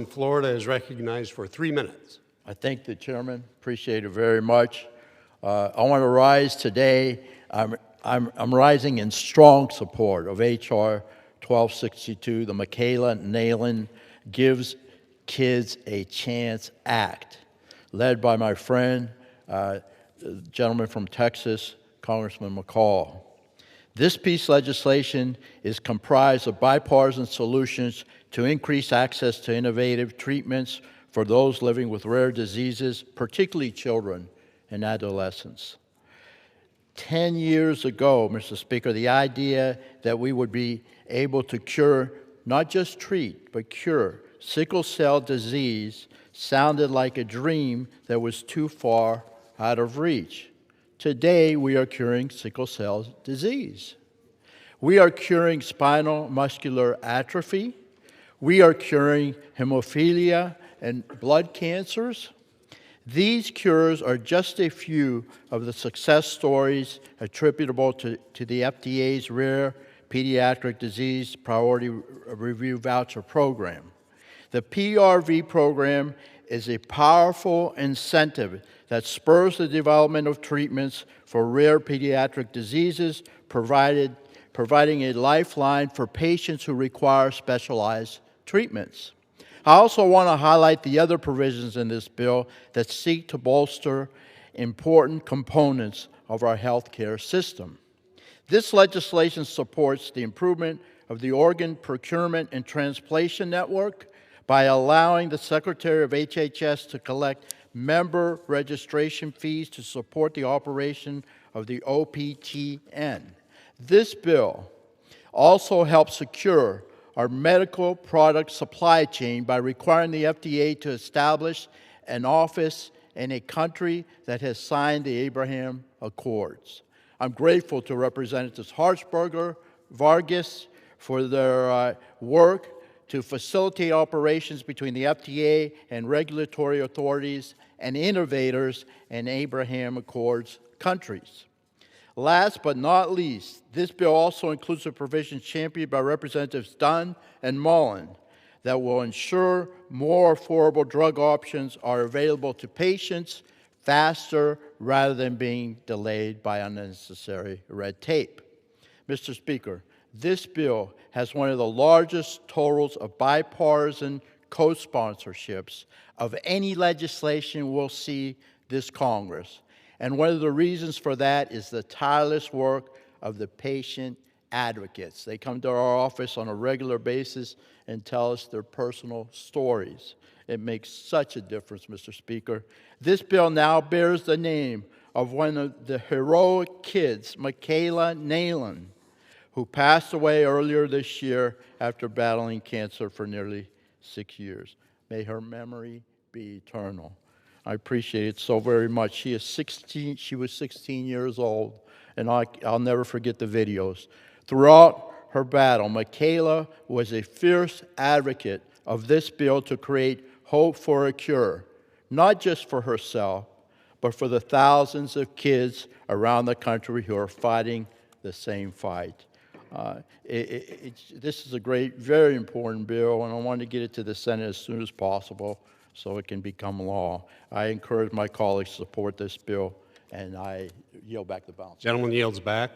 Florida is recognized for 3 minutes. I thank the chairman. Appreciate it very much. I want to rise today. I'm rising in strong support of H.R. 1262, the Michaela Nalen Gives Kids a Chance Act, led by my friend, the gentleman from Texas, Congressman McCall. This piece of legislation is comprised of bipartisan solutions to increase access to innovative treatments for those living with rare diseases, particularly children and adolescents. 10 years ago, Mr. Speaker, the idea that we would be able to cure, not just treat, but cure sickle cell disease sounded like a dream that was too far out of reach. Today, we are curing sickle cell disease. We are curing spinal muscular atrophy. We are curing hemophilia and blood cancers. These cures are just a few of the success stories attributable to the FDA's Rare Pediatric Disease Priority Review Voucher Program. The PRV program is a powerful incentive that spurs the development of treatments for rare pediatric diseases, providing a lifeline for patients who require specialized treatments. I also want to highlight the other provisions in this bill that seek to bolster important components of our healthcare system. This legislation supports the improvement of the organ procurement and transplantation network by allowing the Secretary of HHS to collect member registration fees to support the operation of the OPTN. This bill also helps secure our medical product supply chain by requiring the FDA to establish an office in a country that has signed the Abraham Accords. I'm grateful to Representatives Harshberger, Vargas for their work to facilitate operations between the FDA and regulatory authorities and innovators in Abraham Accords countries. Last but not least, this bill also includes a provision championed by Representatives Dunn and Mullen that will ensure more affordable drug options are available to patients faster rather than being delayed by unnecessary red tape. Mr. Speaker, this bill has one of the largest totals of bipartisan co-sponsorships of any legislation we'll see this Congress. And one of the reasons for that is the tireless work of the patient advocates. They come to our office on a regular basis and tell us their personal stories. It makes such a difference, Mr. Speaker. This bill now bears the name of one of the heroic kids, Michaela Nalen, who passed away earlier this year after battling cancer for nearly 6 years. May her memory be eternal. I appreciate it so very much. She was 16 years old, and I'll never forget the videos. Throughout her battle, Michaela was a fierce advocate of this bill to create hope for a cure, not just for herself, but for the thousands of kids around the country who are fighting the same fight. This is a great, very important bill, and I want to get it to the Senate as soon as possible so it can become law. I encourage my colleagues to support this bill, and I yield back the balance. Gentleman yields back.